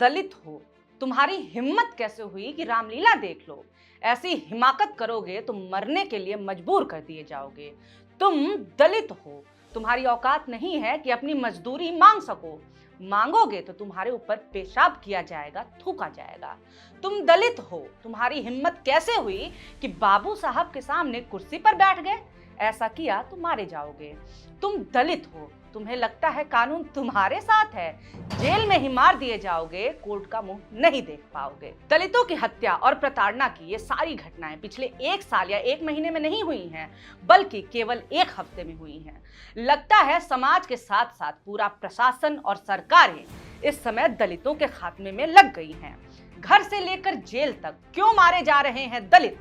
दलित हो, तुम्हारी हिम्मत कैसे हुई कि रामलीला देख लो। ऐसी हिमाकत करोगे तो मरने के लिए मजबूर कर दिए जाओगे। तुम दलित हो, तुम्हारी औकात नहीं है कि अपनी मजदूरी मांग सको। मांगोगे तो तुम्हारे ऊपर पेशाब किया जाएगा, थूका जाएगा। तुम दलित हो, तुम्हारी हिम्मत कैसे हुई कि बाबू साहब के सामने कुर्सी पर बैठ गए। ऐसा किया तो मारे जाओगे। तुम दलित हो, तुम्हें लगता है कानून तुम्हारे साथ है, जेल में ही मार दिए जाओगे, कोर्ट का मुंह नहीं देख पाओगे। दलितों की हत्या और प्रताड़ना की ये सारी घटनाएं पिछले 1 साल या 1 महीने में नहीं हुई हैं, बल्कि केवल 1 हफ्ते में हुई हैं। लगता है समाज के साथ साथ पूरा प्रशासन और सरकारें इस समय दलितों के खात्मे में लग गई हैं। घर से लेकर जेल तक क्यों मारे जा रहे हैं दलित?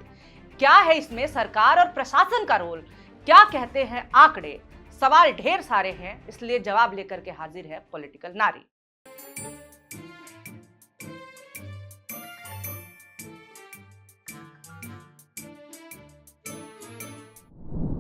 क्या है इसमें सरकार और प्रशासन का रोल? क्या कहते हैं आंकड़े? सवाल ढेर सारे हैं, इसलिए जवाब लेकर के हाजिर है पॉलिटिकल नारी।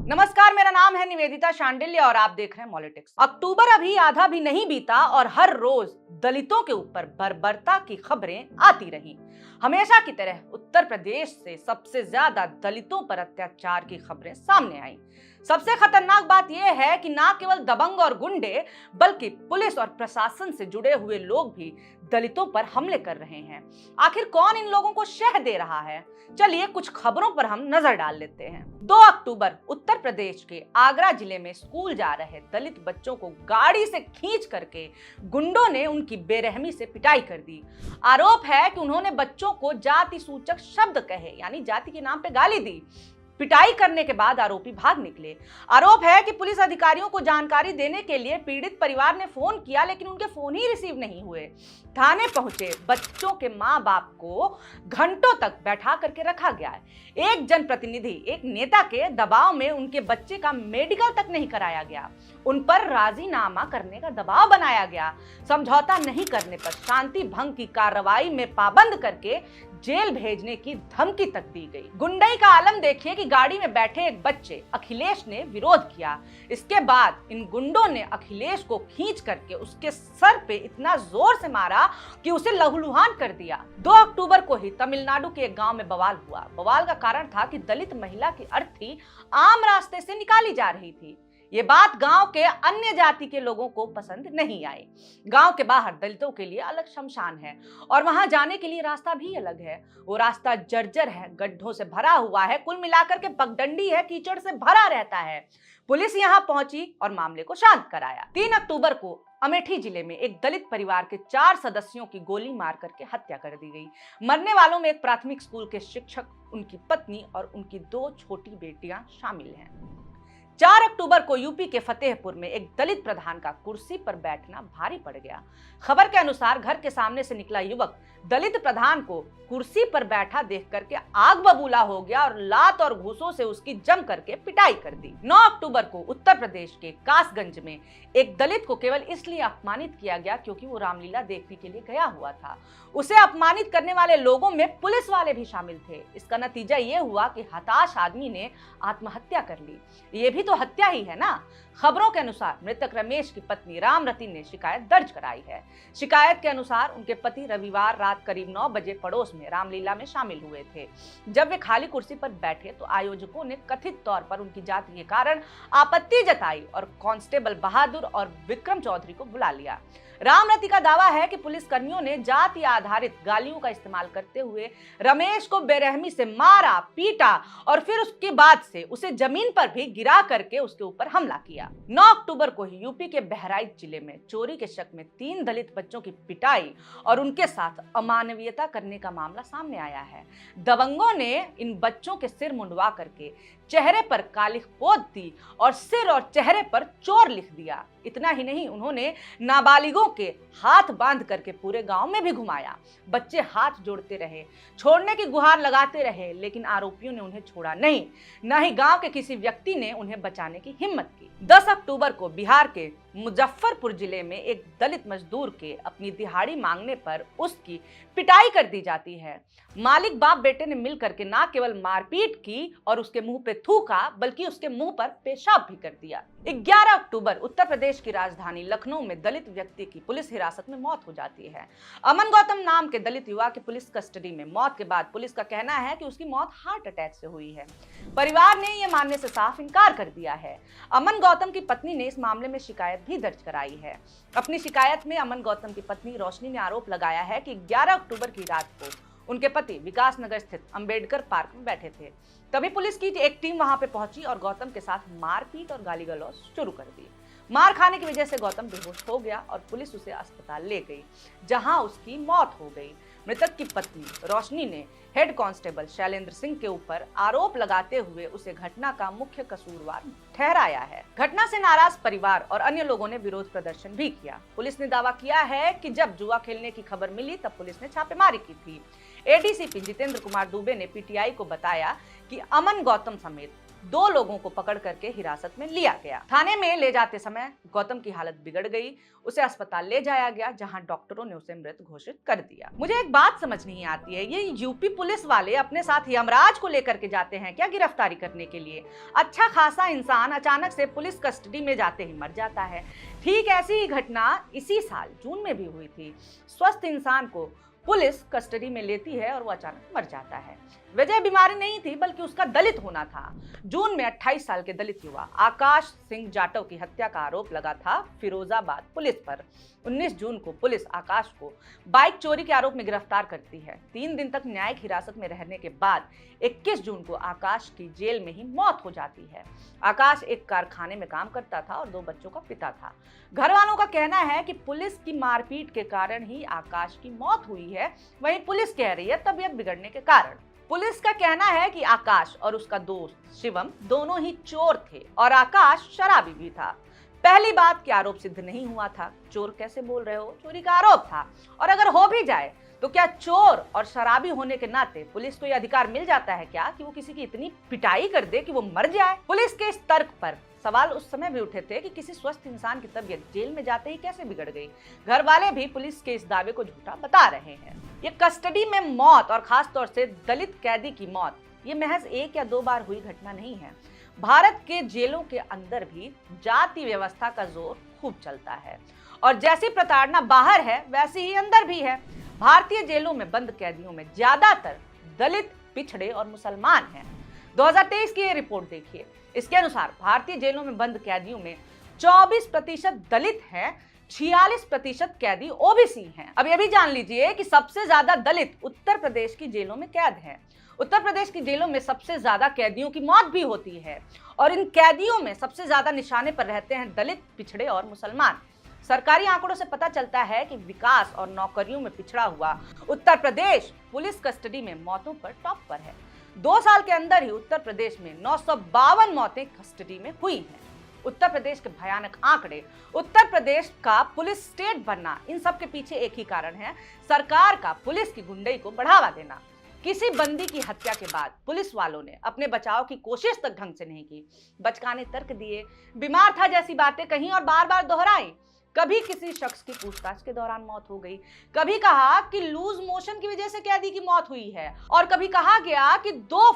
नमस्कार, मेरा नाम है निवेदिता शांडिल्य और आप देख रहे हैं पॉलिटिक्स। अक्टूबर अभी आधा भी नहीं बीता और हर रोज दलितों के ऊपर बर्बरता की खबरें आती रही। हमेशा की तरह उत्तर प्रदेश से सबसे ज्यादा दलितों पर अत्याचार की खबरें सामने आई। सबसे खतरनाक बात यह है कि ना केवल दबंग और गुंडे, बल्कि पुलिस और प्रशासन से जुड़े हुए लोग भी दलितों पर हमले कर रहे हैं। आखिर कौन इन लोगों को शह दे रहा है? चलिए कुछ खबरों पर हम नजर डाल लेते हैं। 2 अक्टूबर उत्तर प्रदेश के आगरा जिले में स्कूल जा रहे दलित बच्चों को गाड़ी से खींच करके गुंडों ने उनकी बेरहमी से पिटाई कर दी। आरोप है कि उन्होंने बच्चों को जाति सूचक शब्द कहे, यानी जाति के नाम पे गाली दी। पिटाई करने के बाद आरोपी भाग निकले। आरोप है कि पुलिस अधिकारियों को जानकारी देने के लिए पीड़ित परिवार ने फोन किया, लेकिन उनके फोन ही रिसीव नहीं हुए। थाने पहुंचे बच्चों के मां बाप को घंटों तक बैठा करके रखा गया है। एक जनप्रतिनिधि, एक नेता के दबाव में उनके बच्चे का मेडिकल तक नहीं कराया गया। उन पर राजीनामा करने का दबाव बनाया गया। समझौता नहीं करने पर शांति भंग की कार्रवाई में पाबंद करके जेल भेजने की धमकी तक दी गई। गुंडई का आलम देखिए कि गाड़ी में बैठे एक बच्चे अखिलेश ने विरोध किया। इसके बाद इन गुंडों ने अखिलेश को खींच करके उसके सर पे इतना जोर से मारा कि उसे लहूलुहान कर दिया। 2 अक्टूबर को ही तमिलनाडु के एक गांव में बवाल हुआ। बवाल का कारण था कि दलित महिला की अर्थी आम रास्ते से निकाली जा रही थी। ये बात गांव के अन्य जाति के लोगों को पसंद नहीं आई। गांव के बाहर दलितों के लिए अलग शमशान है और वहां जाने के लिए रास्ता भी अलग है। वो रास्ता जर्जर है, गड्ढों से भरा हुआ है, कुल मिलाकर के पगडंडी है, कीचड़ से भरा रहता है। पुलिस यहां पहुंची और मामले को शांत कराया। 3 अक्टूबर को अमेठी जिले में एक दलित परिवार के 4 सदस्यों की गोली मार करके हत्या कर दी गई। मरने वालों में एक प्राथमिक स्कूल के शिक्षक, उनकी पत्नी और उनकी 2 छोटी बेटियां शामिल हैं। 4 अक्टूबर को यूपी के फतेहपुर में एक दलित प्रधान का कुर्सी पर बैठना भारी पड़ गया। खबर के अनुसार घर के सामने से निकला युवक दलित प्रधान को कुर्सी पर बैठा देख करके आग बबूला हो गया और लात और घूंसों से उसकी जम करके पिटाई कर दी। 9 अक्टूबर को उत्तर प्रदेश के कासगंज में एक दलित को केवल इसलिए अपमानित किया गया क्योंकि वो रामलीला देखने के लिए गया हुआ था। उसे अपमानित करने वाले लोगों में पुलिस वाले भी शामिल थे। इसका नतीजा ये हुआ कि हताश आदमी ने आत्महत्या कर ली। ये भी तो हत्या ही है ना। खबरों के अनुसार मृतक रमेश की पत्नी रामरती ने शिकायत दर्ज कराई है। शिकायत के अनुसार उनके पति रविवार रात करीब 9 बजे पड़ोस में रामलीला में शामिल हुए थे। जब वे खाली कुर्सी पर बैठे तो आयोजकों ने कथित तौर पर उनकी जाति के कारण आपत्ति जताई और कांस्टेबल बहादुर और विक्रम चौधरी को बुला लिया। रामरती का दावा है कि पुलिस कर्मियों ने जाति आधारित गालियों का इस्तेमाल करते हुए रमेश को बेरहमी से मारा, पीटा और फिर उसके बाद से उसे जमीन पर भी गिरा करके उसके ऊपर हमला किया। 9 अक्टूबर को ही यूपी के बहराइच जिले में चोरी के शक में 3 दलित बच्चों की पिटाई और उनके साथ अमानवीयता करने का मामला सामने आया है। दबंगों ने इन बच्चों के सिर मुंडवा करके चेहरे पर कालिख पोत दी और सिर और चेहरे पर चोर लिख दिया। इतना ही नहीं, उन्होंने नाबालिगों के हाथ बांध करके पूरे गांव में भी घुमाया। बच्चे हाथ जोड़ते रहे, छोड़ने की गुहार लगाते रहे, लेकिन आरोपियों ने उन्हें छोड़ा नहीं। न ही गांव के किसी व्यक्ति ने उन्हें बचाने की हिम्मत की। 10 अक्टूबर को बिहार के मुजफ्फरपुर जिले में एक दलित मजदूर के अपनी दिहाड़ी मांगने पर उसकी पिटाई कर दी जाती है। मालिक बाप बेटे ने मिलकर के ना केवल मारपीट की और उसके मुंह पे थूका, बल्कि उसके मुंह पर पेशाब भी कर दिया। 11 अक्टूबर उत्तर प्रदेश की राजधानी लखनऊ में दलित व्यक्ति की पुलिस हिरासत में मौत हो जाती है। अमन गौतम नाम के दलित युवा की पुलिस कस्टडी में मौत के बाद पुलिस का कहना है कि उसकी मौत हार्ट अटैक से हुई है। परिवार ने यह मानने से साफ इनकार कर दिया है। अमन गौतम की पत्नी ने इस मामले में शिकायत भी दर्ज कराई है। अपनी शिकायत में अमन गौतम की पत्नी रोशनी ने आरोप लगाया है कि 11 अक्टूबर की रात को उनके पति विकास नगर स्थित अंबेडकर पार्क में बैठे थे। तभी पुलिस की एक टीम वहां पे पहुंची और गौतम के साथ मारपीट और गाली गलौज शुरू कर दी। मार खाने की वजह से गौतम बेहोश हो गया और पुलिस उसे अस्पताल ले गई, जहां उसकी मौत हो गई। मृतक की पत्नी रोशनी ने हेड कांस्टेबल शैलेंद्र सिंह के ऊपर आरोप लगाते हुए उसे घटना का मुख्य कसूरवार ठहराया है। घटना से नाराज परिवार और अन्य लोगों ने विरोध प्रदर्शन भी किया। पुलिस ने दावा किया है कि जब जुआ खेलने की खबर मिली तब पुलिस ने छापेमारी की थी। एडीसीपी जितेंद्र कुमार दुबे ने पीटीआई को बताया कि अमन गौतम समेत 2 लोगों को पकड़ करके हिरासत में लिया गया। थाने में ले जाते समय गौतम की हालत बिगड़ गई। उसे अस्पताल ले जाया गया, जहां डॉक्टरों ने उसे मृत घोषित कर दिया। मुझे एक बात समझ नहीं आती है, ये यूपी पुलिस वाले अपने साथ यमराज को लेकर के जाते हैं क्या गिरफ्तारी करने के लिए? अच्छा खासा इंसान अचानक से पुलिस कस्टडी में जाते ही मर जाता है। ठीक ऐसी ही घटना इसी साल जून में भी हुई थी। स्वस्थ इंसान को पुलिस कस्टडी में लेती है और वो अचानक मर जाता है। वजह बीमारी नहीं थी, बल्कि उसका दलित होना था। जून में 28 साल के दलित युवा आकाश सिंह जाटव की हत्या का आरोप लगा था फिरोजाबाद पुलिस पर। 19 जून को पुलिस आकाश को बाइक चोरी के आरोप में गिरफ्तार करती है। 3 दिन तक न्यायिक हिरासत में रहने के बाद 21 जून को आकाश की जेल में ही मौत हो जाती है। आकाश एक कारखाने में काम करता था और 2 बच्चों का पिता था। घर वालों का कहना है कि पुलिस की मारपीट के कारण ही आकाश की मौत हुई है। वहीं पुलिस कह रही है तबीयत बिगड़ने के कारण। पुलिस का कहना है कि आकाश और उसका दोस्त शिवम दोनों ही चोर थे और आकाश शराबी भी था। पहली बात कि आरोप सिद्ध नहीं हुआ था। चोर कैसे बोल रहे हो? चोरी का आरोप था, और अगर हो भी जाए तो क्या चोर और शराबी होने के नाते पुलिस को यह अधिकार मिल जाता है क्या कि वो किसी की इतनी पिटाई कर दे कि वो मर जाए? पुलिस के इस तर्क पर सवाल उस समय भी उठे थे कि किसी स्वस्थ इंसान की तबीयत जेल में जाते ही कैसे बिगड़ गई। घर वाले भी पुलिस के इस दावे को झूठा बता रहे हैं। ये कस्टडी में मौत और खास तौर से दलित कैदी की मौत ये महज 1 या 2 बार हुई घटना नहीं है। भारत के जेलों के अंदर भी जाति व्यवस्था का जोर खूब चलता है, और जैसी प्रताड़ना बाहर है वैसी ही अंदर भी है। भारतीय जेलों में बंद कैदियों में ज्यादातर दलित, पिछड़े और मुसलमान हैं। 2023 की ये रिपोर्ट देखिए। इसके अनुसार भारतीय जेलों में बंद कैदियों में 24% दलित हैं, 46% कैदी ओबीसी हैं। अब ये भी जान लीजिए कि सबसे ज्यादा दलित उत्तर प्रदेश की जेलों में कैद हैं। उत्तर प्रदेश की जेलों में सबसे ज्यादा कैदियों की मौत भी होती है, और इन कैदियों में सबसे ज्यादा निशाने पर रहते हैं दलित, पिछड़े और मुसलमान। सरकारी आंकड़ों से पता चलता है कि विकास और नौकरियों में पिछड़ा हुआ उत्तर प्रदेश पुलिस कस्टडी में मौतों पर टॉप पर है। 2 साल के अंदर ही उत्तर प्रदेश में 952 मौतें कस्टडी में हुई हैं। उत्तर प्रदेश के भयानक आंकड़े, उत्तर प्रदेश का पुलिस स्टेट बनना, इन सब के पीछे एक ही कारण है, सरकार का पुलिस की गुंडई को बढ़ावा देना। किसी बंदी की हत्या के बाद पुलिस वालों ने अपने बचाव की कोशिश तक ढंग से नहीं की। बचकाने तर्क दिए, बीमार था जैसी बातें कहीं और बार बार दोहराई। कभी किसी शख्स की पूछताछ के दौरान मौत हो गई, कभी कहा कि लूज मोशन की वजह से कैदी की मौत हुई है, और कभी कहा गया कि 2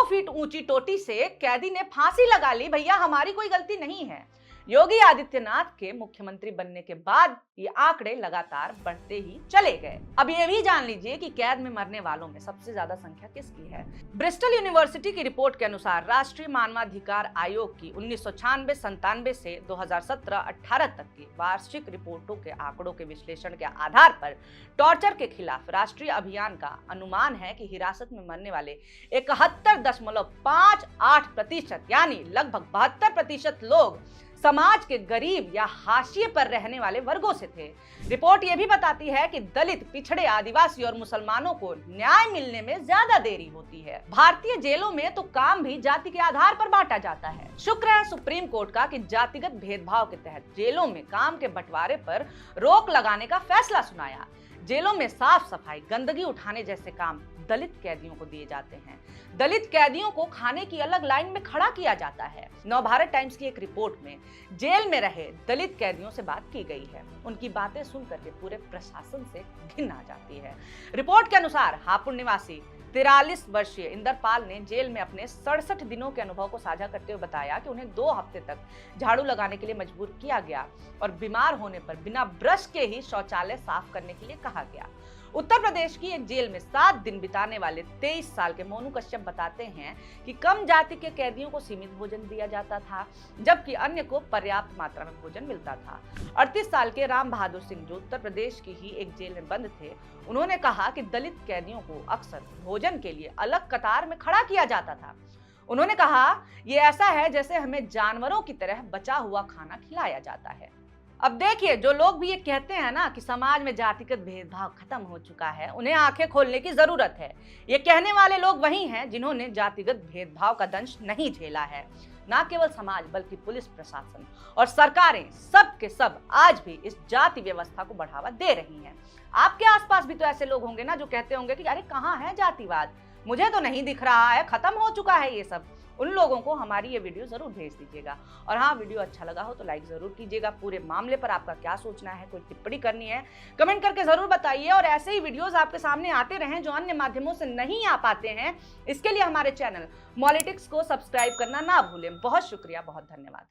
फीट ऊंची टोटी से कैदी ने फांसी लगा ली। भैया, हमारी कोई गलती नहीं है। योगी आदित्यनाथ के मुख्यमंत्री बनने के बाद ये आंकड़े लगातार बढ़ते ही चले गए। अब ये भी जान लीजिए कि कैद में मरने वालों में सबसे ज्यादा संख्या किसकी है। ब्रिस्टल यूनिवर्सिटी की रिपोर्ट के अनुसार राष्ट्रीय मानवाधिकार आयोग की 1996-97 से 2017-18 तक की वार्षिक रिपोर्टों के आंकड़ों के विश्लेषण के आधार पर टॉर्चर के खिलाफ राष्ट्रीय अभियान का अनुमान है कि हिरासत में मरने वाले 71.58% यानी लगभग 72% लोग समाज के गरीब या हाशिए पर रहने वाले वर्गों से थे। रिपोर्ट यह भी बताती है कि दलित, पिछड़े, आदिवासी और मुसलमानों को न्याय मिलने में ज्यादा देरी होती है। भारतीय जेलों में तो काम भी जाति के आधार पर बांटा जाता है। शुक्र है सुप्रीम कोर्ट का कि जातिगत भेदभाव के तहत जेलों में काम के बंटवारे पर रोक लगाने का फैसला सुनाया। जेलों में साफ सफाई, गंदगी उठाने जैसे काम दलित कैदियों को दिए जाते हैं। दलित कैदियों को खाने की अलग लाइन में खड़ा किया जाता है। नवभारत टाइम्स की एक रिपोर्ट में जेल में रहे दलित कैदियों से बात की गई है। उनकी बातें सुनकर के पूरे प्रशासन से घिन आ जाती है। रिपोर्ट के अनुसार हापुड़ निवासी 43 वर्षीय इंदरपाल ने जेल में अपने 67 दिनों के अनुभव को साझा करते हुए बताया कि उन्हें 2 हफ्ते तक झाड़ू लगाने के लिए मजबूर किया गया और बीमार होने पर बिना ब्रश के ही शौचालय साफ करने के लिए कहा गया। उत्तर प्रदेश की एक जेल में 7 दिन बिताने वाले 23 साल के मोनू कश्यप बताते हैं कि कम जाति के कैदियों को सीमित भोजन दिया जाता था, जबकि अन्य को पर्याप्त मात्रा में भोजन मिलता था। 38 साल के राम बहादुर सिंह, जो उत्तर प्रदेश की ही एक जेल में बंद थे, उन्होंने कहा कि दलित कैदियों को अक्सर भोजन के लिए अलग कतार में खड़ा किया जाता था। उन्होंने कहा, ये ऐसा है जैसे हमें जानवरों की तरह बचा हुआ खाना खिलाया जाता है। अब देखिए, जो लोग भी ये कहते हैं ना कि समाज में जातिगत भेदभाव खत्म हो चुका है, उन्हें आंखें खोलने की जरूरत है। ये कहने वाले लोग वही हैं जिन्होंने जातिगत भेदभाव का दंश नहीं झेला है। ना केवल समाज बल्कि पुलिस प्रशासन और सरकारें सब के सब आज भी इस जाति व्यवस्था को बढ़ावा दे रही हैं। आपके आसपास भी तो ऐसे लोग होंगे ना जो कहते होंगे कि अरे कहाँ है जातिवाद, मुझे तो नहीं दिख रहा है, खत्म हो चुका है ये सब। उन लोगों को हमारी ये वीडियो जरूर भेज दीजिएगा। और हाँ, वीडियो अच्छा लगा हो तो लाइक जरूर कीजिएगा। पूरे मामले पर आपका क्या सोचना है, कोई टिप्पणी करनी है, कमेंट करके जरूर बताइए। और ऐसे ही वीडियोस आपके सामने आते रहें जो अन्य माध्यमों से नहीं आ पाते हैं, इसके लिए हमारे चैनल मॉलिटिक्स को सब्सक्राइब करना ना भूलें। बहुत शुक्रिया, बहुत धन्यवाद।